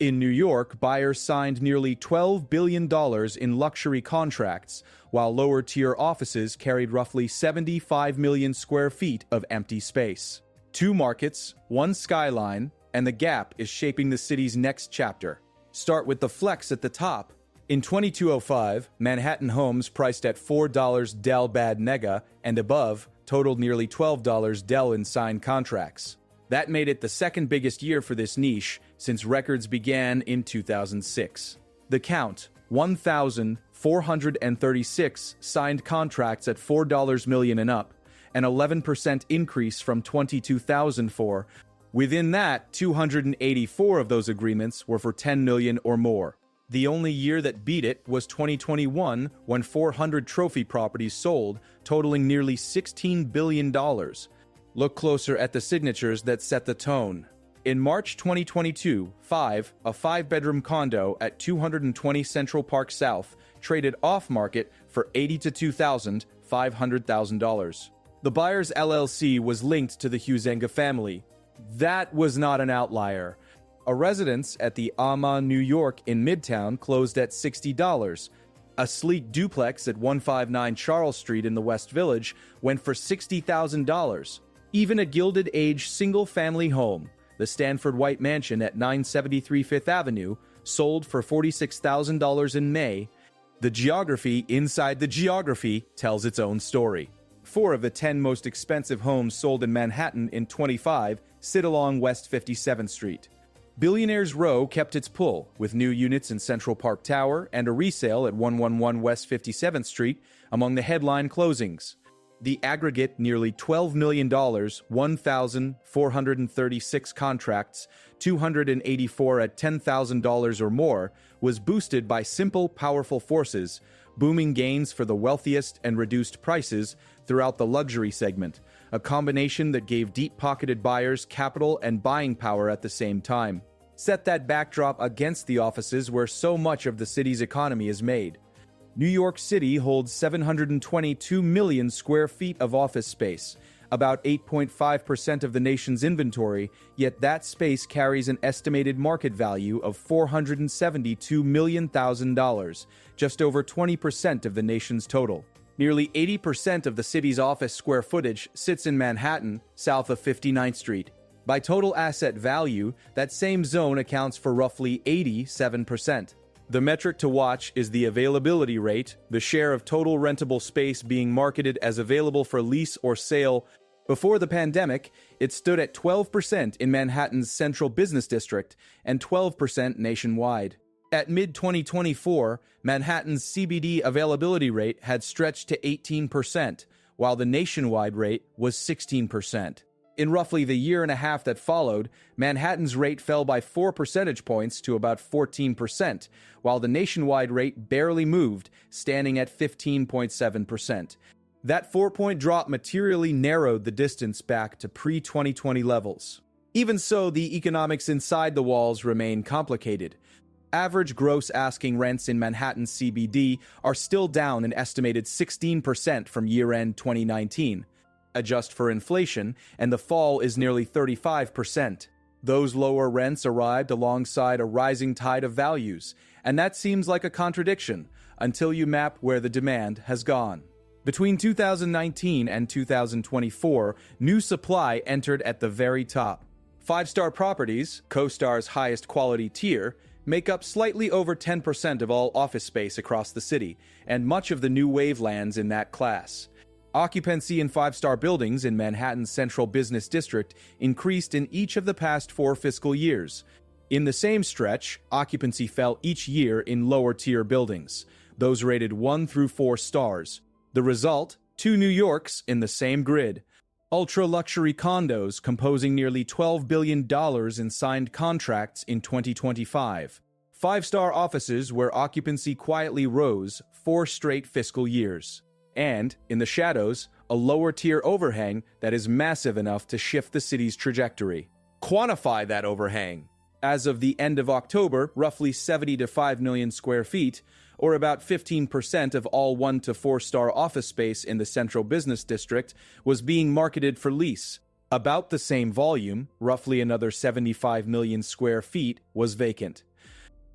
In New York, buyers signed nearly $12 billion in luxury contracts, while lower-tier offices carried roughly 75 million square feet of empty space. Two markets, one skyline, and the gap is shaping the city's next chapter. Start with the flex at the top. In 2205, Manhattan homes priced at $4 Del Bad Nega and above totaled nearly $12 Del in signed contracts. That made it the second biggest year for this niche since records began in 2006. The count, 1,436 signed contracts at $4 million and up, an 11% increase from 22,004. Within that, 284 of those agreements were for $10 million or more. The only year that beat it was 2021, when 400 trophy properties sold, totaling nearly $16 billion. Look closer at the signatures that set the tone. In March 2022, a five-bedroom condo at 220 Central Park South traded off-market for $82,000 to $500,000. The buyer's LLC was linked to the Huizenga family. That was not an outlier. A residence at the Ama, New York in Midtown closed at $60. A sleek duplex at 159 Charles Street in the West Village went for $60,000. Even a Gilded Age single-family home, the Stanford White Mansion at 973 Fifth Avenue, sold for $46,000 in May. The geography inside the geography tells its own story. 4 of the 10 most expensive homes sold in Manhattan in 25 sit along West 57th Street. Billionaires Row kept its pull, with new units in Central Park Tower and a resale at 111 West 57th Street among the headline closings. The aggregate nearly $12 million, 1,436 contracts, 284 at $10,000 or more, was boosted by simple, powerful forces, booming gains for the wealthiest and reduced prices throughout the luxury segment, a combination that gave deep-pocketed buyers capital and buying power at the same time. Set that backdrop against the offices where so much of the city's economy is made. New York City holds 722 million square feet of office space, about 8.5% of the nation's inventory, yet that space carries an estimated market value of $472 million, just over 20% of the nation's total. Nearly 80% of the city's office square footage sits in Manhattan, south of 59th Street. By total asset value, that same zone accounts for roughly 87%. The metric to watch is the availability rate, the share of total rentable space being marketed as available for lease or sale. Before the pandemic, it stood at 12% in Manhattan's Central Business District and 12% nationwide. At mid-2024, Manhattan's CBD availability rate had stretched to 18%, while the nationwide rate was 16%. In roughly the year and a half that followed, Manhattan's rate fell by 4 percentage points to about 14%, while the nationwide rate barely moved, standing at 15.7%. That 4-point drop materially narrowed the distance back to pre-2020 levels. Even so, the economics inside the walls remain complicated. Average gross asking rents in Manhattan CBD are still down an estimated 16% from year-end 2019. Adjust for inflation, and the fall is nearly 35%. Those lower rents arrived alongside a rising tide of values, and that seems like a contradiction until you map where the demand has gone. Between 2019 and 2024, new supply entered at the very top. Five-star properties, CoStar's highest quality tier, make up slightly over 10% of all office space across the city, and much of the new wave lands in that class. Occupancy in five-star buildings in Manhattan's Central Business District increased in each of the past 4 fiscal years. In the same stretch, occupancy fell each year in lower-tier buildings, those rated 1 through 4 stars. The result? 2 New Yorks in the same grid. Ultra-luxury condos composing nearly $12 billion in signed contracts in 2025. Five-star offices where occupancy quietly rose 4 straight fiscal years. And, in the shadows, a lower-tier overhang that is massive enough to shift the city's trajectory. Quantify that overhang. As of the end of October, roughly 70 to 5 million square feet, or about 15% of all 1 to 4-star office space in the Central Business District, was being marketed for lease. About the same volume, roughly another 75 million square feet, was vacant.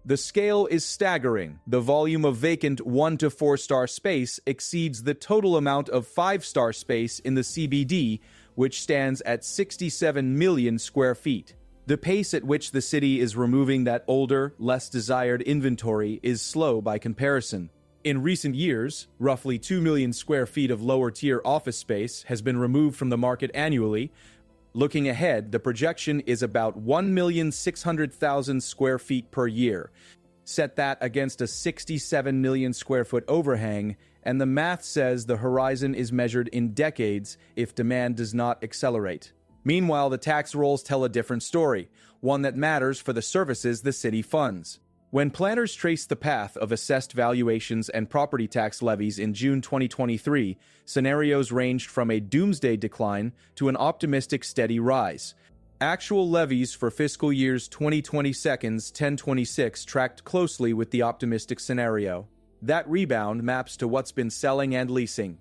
The scale is staggering. The volume of vacant 1 to 4-star space exceeds the total amount of 5-star space in the CBD, which stands at 67 million square feet. The pace at which the city is removing that older, less desired inventory is slow by comparison. In recent years, roughly 2 million square feet of lower-tier office space has been removed from the market annually. Looking ahead, the projection is about 1,600,000 square feet per year. Set that against a 67 million square foot overhang, and the math says the horizon is measured in decades if demand does not accelerate. Meanwhile, the tax rolls tell a different story, one that matters for the services the city funds. When planners traced the path of assessed valuations and property tax levies in June 2023, scenarios ranged from a doomsday decline to an optimistic steady rise. Actual levies for fiscal years 2022-1026 tracked closely with the optimistic scenario. That rebound maps to what's been selling and leasing.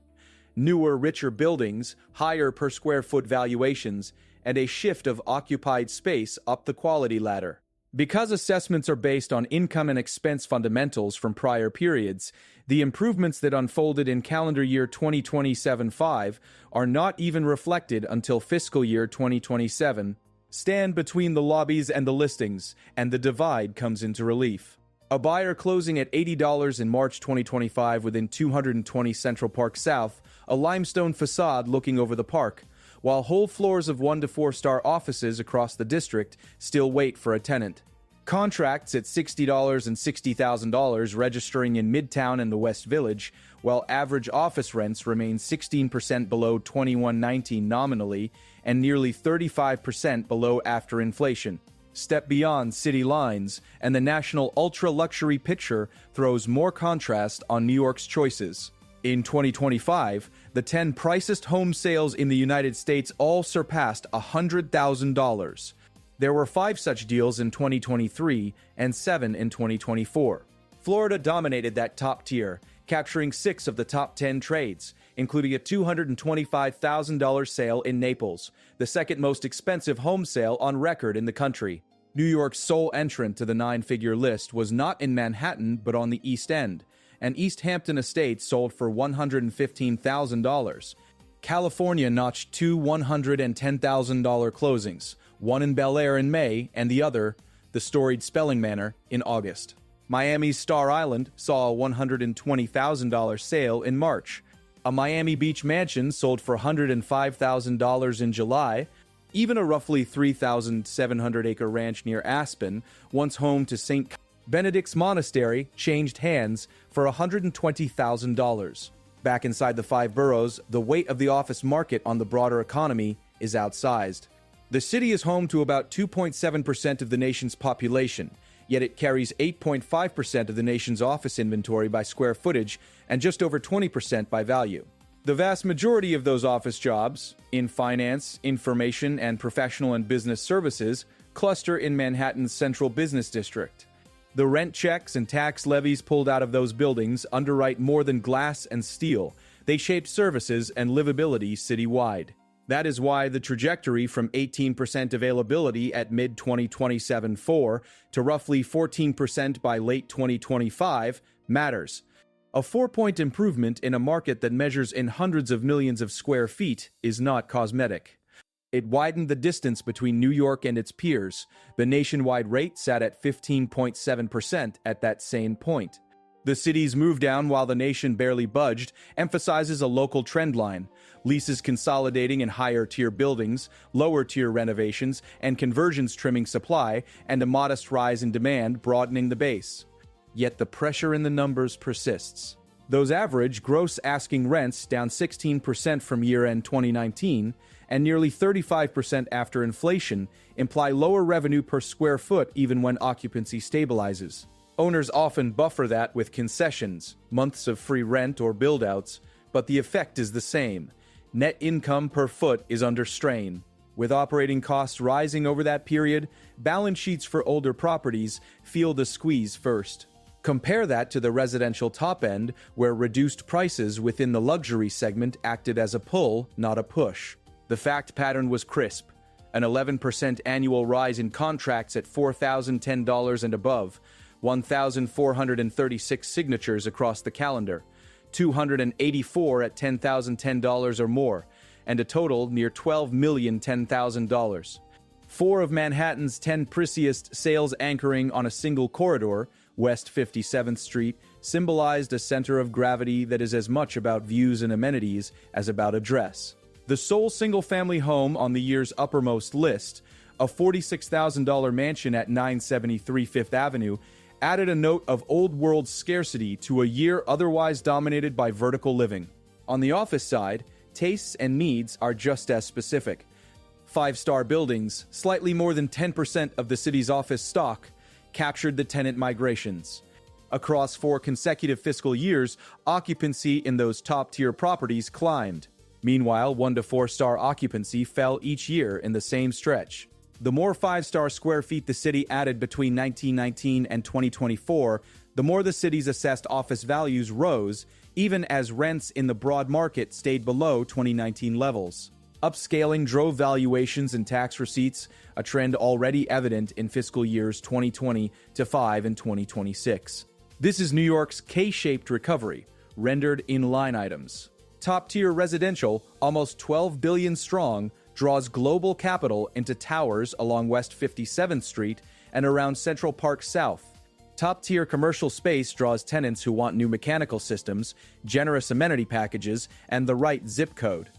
Newer, richer buildings, higher per square foot valuations, and a shift of occupied space up the quality ladder. Because assessments are based on income and expense fundamentals from prior periods, the improvements that unfolded in calendar year 2027-5 are not even reflected until fiscal year 2027. Stand between the lobbies and the listings, and the divide comes into relief. A buyer closing at $80 in March 2025 within 220 Central Park South, a limestone facade looking over the park, while whole floors of 1 to 4-star offices across the district still wait for a tenant. Contracts at $60 and $60,000 registering in Midtown and the West Village, while average office rents remain 16% below 2119 nominally and nearly 35% below after inflation. Step beyond city lines, and the national ultra-luxury picture throws more contrast on New York's choices. In 2025, the 10 priciest home sales in the United States all surpassed $100,000. There were 5 such deals in 2023 and 7 in 2024. Florida dominated that top tier, capturing 6 of the top 10 trades, including a $225,000 sale in Naples, the second most expensive home sale on record in the country. New York's sole entrant to the 9-figure list was not in Manhattan but on the East End, and East Hampton Estates sold for $115,000. California notched 2 $110,000 closings, one in Bel Air in May and the other, the storied Spelling Manor, in August. Miami's Star Island saw a $120,000 sale in March. A Miami Beach mansion sold for $105,000 in July. Even a roughly 3,700-acre ranch near Aspen, once home to St. Benedict's Monastery, changed hands for $120,000. Back inside the 5 boroughs, the weight of the office market on the broader economy is outsized. The city is home to about 2.7% of the nation's population, yet it carries 8.5% of the nation's office inventory by square footage and just over 20% by value. The vast majority of those office jobs, in finance, information, and professional and business services, cluster in Manhattan's central business district. The rent checks and tax levies pulled out of those buildings underwrite more than glass and steel. They shape services and livability citywide. That is why the trajectory from 18% availability at mid-2027-4 to roughly 14% by late 2025 matters. A 4-point improvement in a market that measures in hundreds of millions of square feet is not cosmetic. It widened the distance between New York and its peers. The nationwide rate sat at 15.7% at that same point. The city's move down while the nation barely budged emphasizes a local trend line: leases consolidating in higher-tier buildings, lower-tier renovations, and conversions trimming supply, and a modest rise in demand broadening the base. Yet the pressure in the numbers persists. Those average gross asking rents down 16% from year-end 2019 and nearly 35% after inflation imply lower revenue per square foot even when occupancy stabilizes. Owners often buffer that with concessions, months of free rent or build-outs, but the effect is the same. Net income per foot is under strain. With operating costs rising over that period, balance sheets for older properties feel the squeeze first. Compare that to the residential top end, where reduced prices within the luxury segment acted as a pull, not a push. The fact pattern was crisp: an 11% annual rise in contracts at $4,010 and above, 1,436 signatures across the calendar, 284 at $10,010 or more, and a total near $12,010,000. Four of Manhattan's 10 priciest sales anchoring on a single corridor, West 57th Street, symbolized a center of gravity that is as much about views and amenities as about address. The sole single-family home on the year's uppermost list, a $46,000 mansion at 973 Fifth Avenue, added a note of old-world scarcity to a year otherwise dominated by vertical living. On the office side, tastes and needs are just as specific. Five-star buildings, slightly more than 10% of the city's office stock, captured the tenant migrations. Across 4 consecutive fiscal years, occupancy in those top-tier properties climbed. Meanwhile, 1 to 4-star occupancy fell each year in the same stretch. The more 5-star square feet the city added between 1919 and 2024, the more the city's assessed office values rose, even as rents in the broad market stayed below 2019 levels. Upscaling drove valuations and tax receipts, a trend already evident in fiscal years 2020-5 and 2026. This is New York's K-shaped recovery, rendered in line items. Top-tier residential, almost 12 billion strong, draws global capital into towers along West 57th Street and around Central Park South. Top-tier commercial space draws tenants who want new mechanical systems, generous amenity packages, and the right zip code.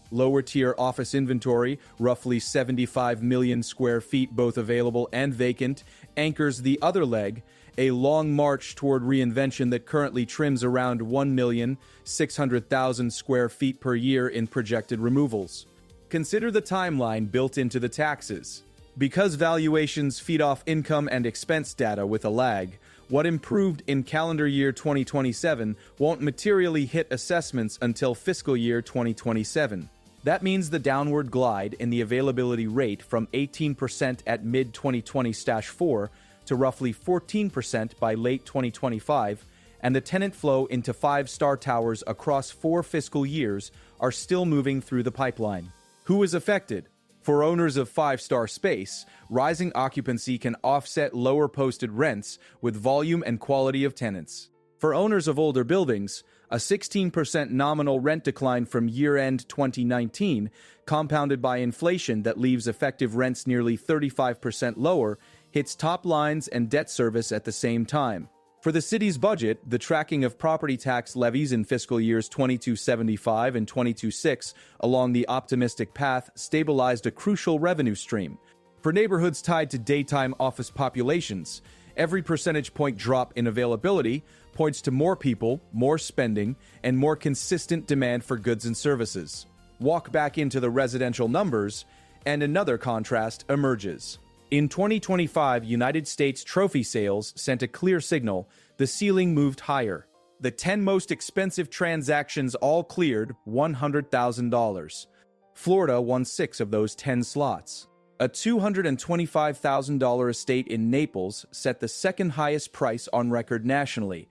Lower-tier office inventory, roughly 75 million square feet both available and vacant, anchors the other leg, a long march toward reinvention that currently trims around 1,600,000 square feet per year in projected removals. Consider the timeline built into the taxes. Because valuations feed off income and expense data with a lag, what improved in calendar year 2027 won't materially hit assessments until fiscal year 2027. That means the downward glide in the availability rate from 18% at mid-2020-4 to roughly 14% by late 2025, and the tenant flow into 5-star towers across 4 fiscal years are still moving through the pipeline. Who is affected? For owners of 5-star space, rising occupancy can offset lower posted rents with volume and quality of tenants. For owners of older buildings, a 16% nominal rent decline from year-end 2019, compounded by inflation that leaves effective rents nearly 35% lower, hits top lines and debt service at the same time. For the city's budget, the tracking of property tax levies in fiscal years 2275 and 226 along the optimistic path stabilized a crucial revenue stream. For neighborhoods tied to daytime office populations, every percentage point drop in availability points to more people, more spending, and more consistent demand for goods and services. Walk back into the residential numbers, and another contrast emerges. In 2025, United States trophy sales sent a clear signal: the ceiling moved higher. The 10 most expensive transactions all cleared $100,000. Florida won 6 of those 10 slots. A $225,000 estate in Naples set the second highest price on record nationally.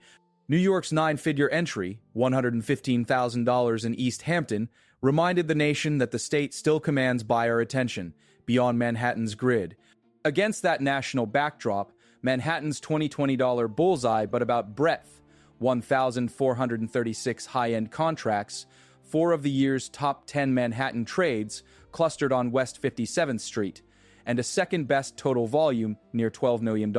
New York's 9-figure entry, $115,000 in East Hampton, reminded the nation that the state still commands buyer attention, beyond Manhattan's grid. Against that national backdrop, Manhattan's $2020 bullseye but about breadth, 1,436 high-end contracts, 4 of the year's top 10 Manhattan trades clustered on West 57th Street, and a second-best total volume near $12 million.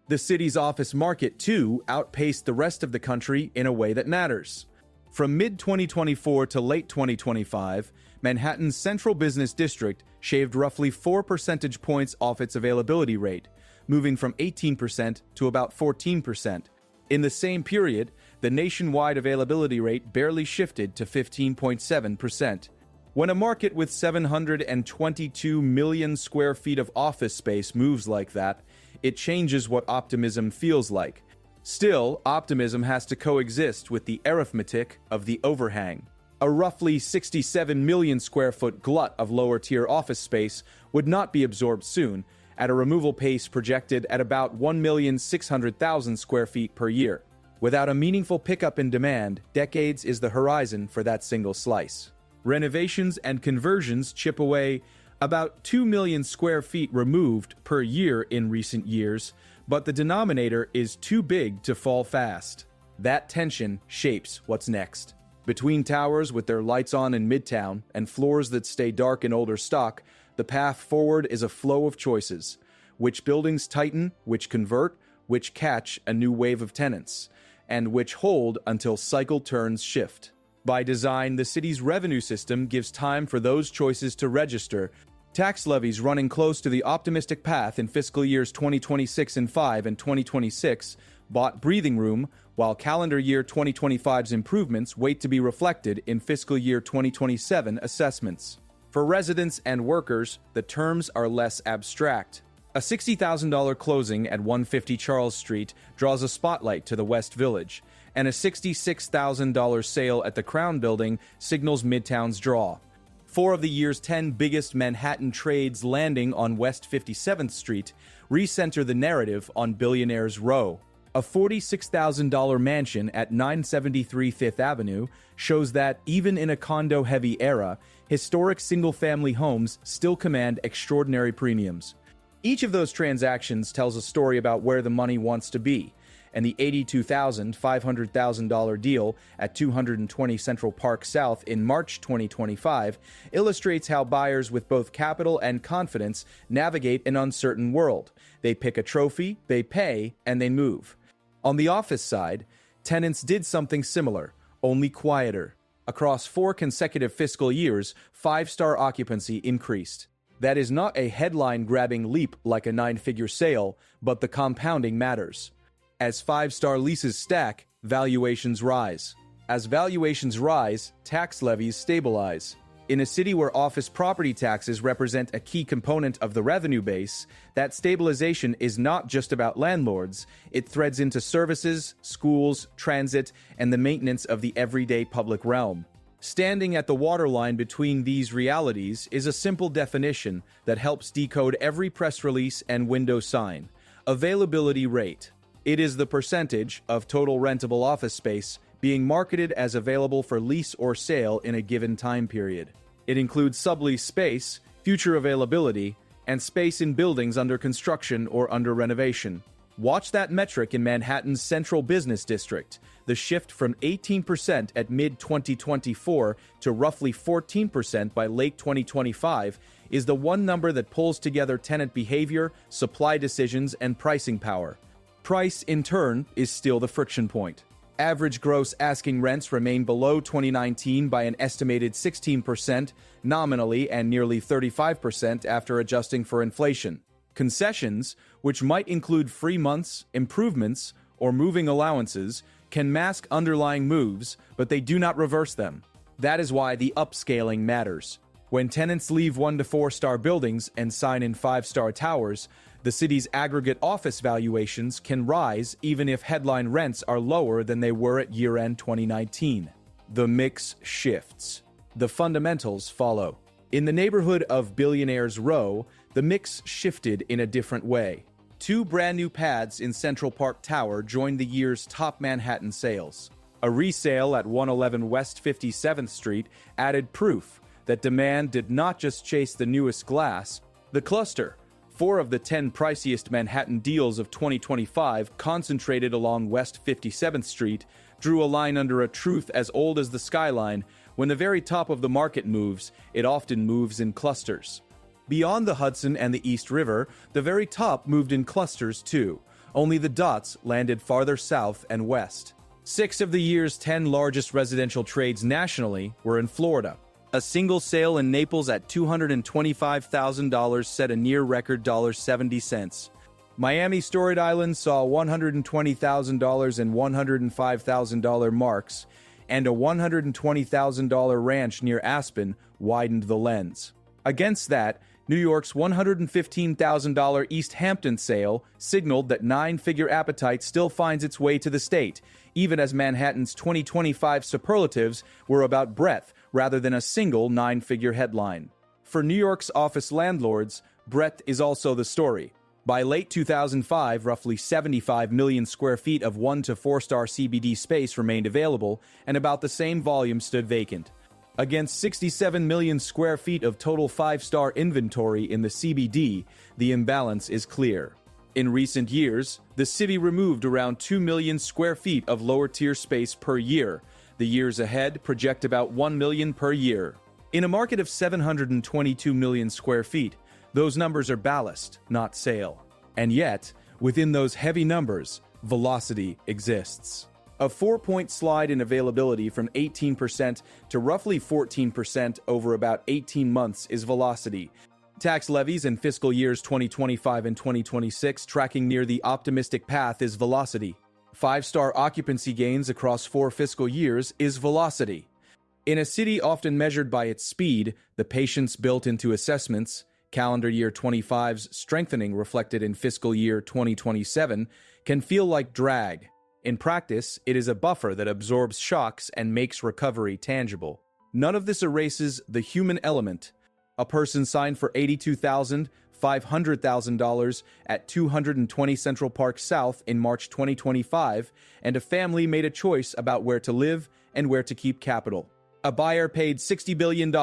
The city's office market, too, outpaced the rest of the country in a way that matters. From mid-2024 to late 2025, Manhattan's central business district shaved roughly 4 percentage points off its availability rate, moving from 18% to about 14%. In the same period, the nationwide availability rate barely shifted to 15.7%. When a market with 722 million square feet of office space moves like that, it changes what optimism feels like. Still, optimism has to coexist with the arithmetic of the overhang. A roughly 67 million square foot glut of lower-tier office space would not be absorbed soon, at a removal pace projected at about 1,600,000 square feet per year. Without a meaningful pickup in demand, decades is the horizon for that single slice. Renovations and conversions chip away about 2 million square feet removed per year in recent years, But the denominator is too big to fall fast. That tension shapes what's next. Between towers with their lights on in Midtown and floors that stay dark in older stock, the path forward is a flow of choices. Which buildings tighten, which convert, which catch a new wave of tenants, and which hold until cycle turns shift. By design, the city's revenue system gives time for those choices to register. Tax levies running close to the optimistic path in fiscal years 2026 and 5 and 2026 bought breathing room, while calendar year 2025's improvements wait to be reflected in fiscal year 2027 assessments. For residents and workers, the terms are less abstract. A $60,000 closing at 150 Charles Street draws a spotlight to the West Village, and a $66,000 sale at the Crown Building signals Midtown's draw. 4 of the year's 10 biggest Manhattan trades landing on West 57th Street recenter the narrative on Billionaires Row. A $46,000 mansion at 973 Fifth Avenue shows that, even in a condo-heavy era, historic single-family homes still command extraordinary premiums. Each of those transactions tells a story about where the money wants to be, and the $82,500 deal at 220 Central Park South in March 2025 illustrates how buyers with both capital and confidence navigate an uncertain world. They pick a trophy, they pay, and they move. On the office side, tenants did something similar, only quieter. Across 4 consecutive fiscal years, 5-star occupancy increased. That is not a headline-grabbing leap like a 9-figure sale, but the compounding matters. As 5-star leases stack, valuations rise. As valuations rise, tax levies stabilize. In a city where office property taxes represent a key component of the revenue base, that stabilization is not just about landlords. It threads into services, schools, transit, and the maintenance of the everyday public realm. Standing at the waterline between these realities is a simple definition that helps decode every press release and window sign: availability rate. It is the percentage of total rentable office space being marketed as available for lease or sale in a given time period. It includes sublease space, future availability, and space in buildings under construction or under renovation. Watch that metric in Manhattan's Central Business District. The shift from 18% at mid-2024 to roughly 14% by late 2025 is the one number that pulls together tenant behavior, supply decisions, and pricing power. Price, in turn, is still the friction point. Average gross asking rents remain below 2019 by an estimated 16% nominally and nearly 35% after adjusting for inflation. Concessions, which might include free months, improvements, or moving allowances, can mask underlying moves, but they do not reverse them. That is why the upscaling matters. When tenants leave 1 to 4-star buildings and sign in 5-star towers, the city's aggregate office valuations can rise even if headline rents are lower than they were at year-end 2019. The mix shifts. The fundamentals follow. In the neighborhood of Billionaires Row, the mix shifted in a different way. 2 brand-new pads in Central Park Tower joined the year's top Manhattan sales. A resale at 111 West 57th Street added proof that demand did not just chase the newest glass. The cluster, 4 of the 10 priciest Manhattan deals of 2025 concentrated along West 57th Street, drew a line under a truth as old as the skyline: when the very top of the market moves, it often moves in clusters. Beyond the Hudson and the East River, the very top moved in clusters too, only the dots landed farther south and west. 6 of the year's 10 largest residential trades nationally were in Florida. A single sale in Naples at $225,000 set a near-record $1.70. Miami Storied Island saw $120,000 and $105,000 marks, and a $120,000 ranch near Aspen widened the lens. Against that, New York's $115,000 East Hampton sale signaled that 9-figure appetite still finds its way to the state, even as Manhattan's 2025 superlatives were about breadth rather than a single 9-figure headline. For New York's office landlords, breadth is also the story. By late 2005, roughly 75 million square feet of 1 to 4-star CBD space remained available, and about the same volume stood vacant. Against 67 million square feet of total 5-star inventory in the CBD, the imbalance is clear. In recent years, the city removed around 2 million square feet of lower-tier space per year. The years ahead project about 1 million per year. In a market of 722 million square feet, those numbers are ballast, not sale. And yet, within those heavy numbers, velocity exists. A 4-point slide in availability from 18% to roughly 14% over about 18 months is velocity. Tax levies in fiscal years 2025 and 2026 tracking near the optimistic path is velocity. 5-star occupancy gains across 4 fiscal years is velocity. In a city often measured by its speed, the patience built into assessments, calendar year 25's strengthening reflected in fiscal year 2027, can feel like drag. In practice, it is a buffer that absorbs shocks and makes recovery tangible. None of this erases the human element. A person signed for $82,500,000 at 220 Central Park South in March 2025, and a family made a choice about where to live and where to keep capital. A buyer paid $60 billion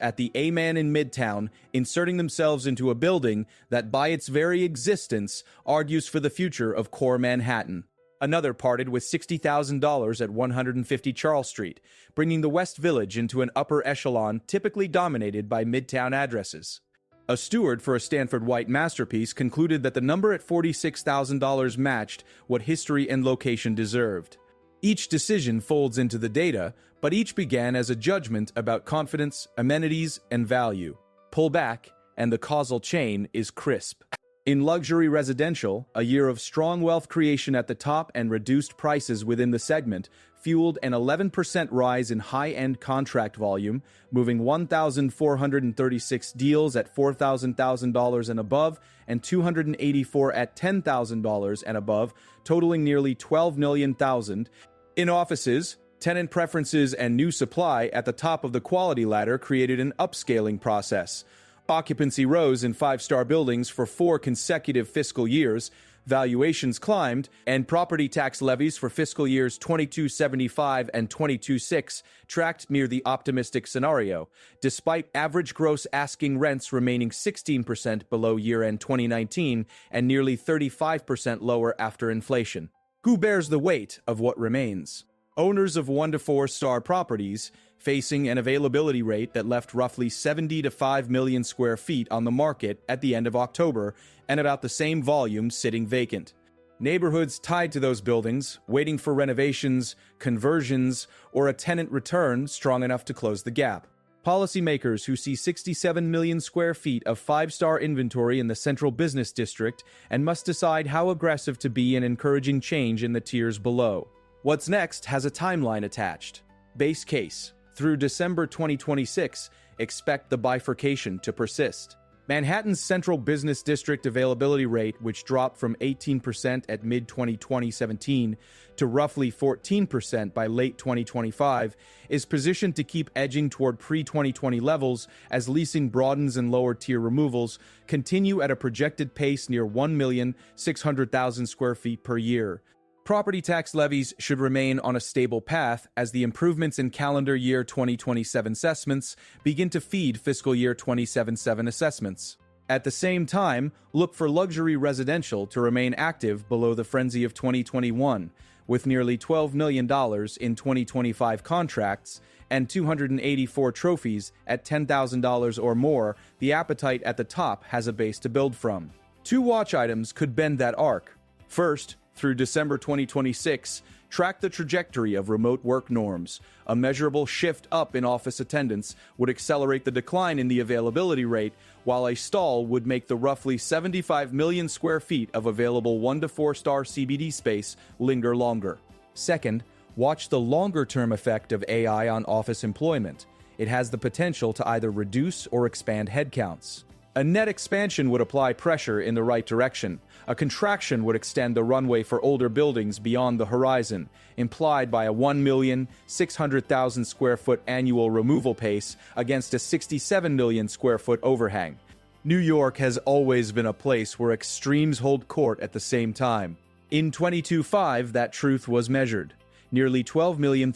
at the A-Man in Midtown, inserting themselves into a building that by its very existence argues for the future of core Manhattan. Another parted with $60,000 at 150 Charles Street, bringing the West Village into an upper echelon typically dominated by Midtown addresses. A steward for a Stanford White masterpiece concluded that the number at $46,000 matched what history and location deserved. Each decision folds into the data, but each began as a judgment about confidence, amenities, and value. Pull back, and the causal chain is crisp. In luxury residential, a year of strong wealth creation at the top and reduced prices within the segment fueled an 11% rise in high-end contract volume, moving 1,436 deals at $4,000 and above and 284 at $10,000 and above, totaling nearly 12 million thousand. In offices, tenant preferences and new supply at the top of the quality ladder created an upscaling process. Occupancy rose in 5-star buildings for 4 consecutive fiscal years, valuations climbed, and property tax levies for fiscal years 2275 and 226 tracked near the optimistic scenario, despite average gross asking rents remaining 16% below year-end 2019 and nearly 35% lower after inflation. Who bears the weight of what remains? Owners of 1 to 4-star properties, facing an availability rate that left roughly 70 to 5 million square feet on the market at the end of October and about the same volume sitting vacant. Neighborhoods tied to those buildings, waiting for renovations, conversions, or a tenant return strong enough to close the gap. Policymakers who see 67 million square feet of 5-star inventory in the central business district and must decide how aggressive to be in encouraging change in the tiers below. What's next has a timeline attached. Base case. Through December 2026, expect the bifurcation to persist. Manhattan's central business district availability rate, which dropped from 18% at mid-2017 to roughly 14% by late 2025, is positioned to keep edging toward pre-2020 levels as leasing broadens and lower-tier removals continue at a projected pace near 1,600,000 square feet per year. Property tax levies should remain on a stable path as the improvements in calendar year 2027 assessments begin to feed fiscal year 2027 assessments. At the same time, look for luxury residential to remain active below the frenzy of 2021, with nearly $12 million in 2025 contracts and 284 trophies at $10,000 or more. The appetite at the top has a base to build from. 2 watch items could bend that arc. First, through December 2026, track the trajectory of remote work norms. A measurable shift up in office attendance would accelerate the decline in the availability rate, while a stall would make the roughly 75 million square feet of available 1 to 4-star CBD space linger longer. Second, watch the longer-term effect of AI on office employment. It has the potential to either reduce or expand headcounts. A net expansion would apply pressure in the right direction. A contraction would extend the runway for older buildings beyond the horizon, implied by a 1,600,000 square foot annual removal pace against a 67 million square foot overhang. New York has always been a place where extremes hold court at the same time. In 22.5, that truth was measured. Nearly $12 million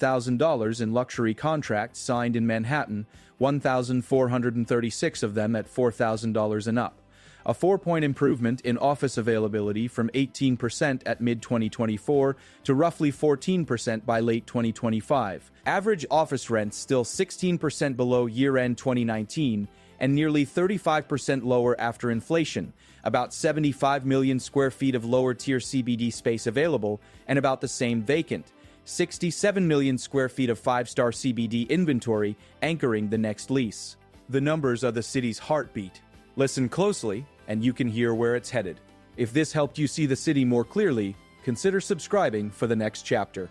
in luxury contracts signed in Manhattan, 1,436 of them at $4,000 and up. a 4-point improvement in office availability from 18% at mid-2024 to roughly 14% by late 2025. Average office rents still 16% below year-end 2019 and nearly 35% lower after inflation, about 75 million square feet of lower-tier CBD space available and about the same vacant, 67 million square feet of 5-star CBD inventory anchoring the next lease. The numbers are the city's heartbeat. Listen closely, and you can hear where it's headed. If this helped you see the city more clearly, consider subscribing for the next chapter.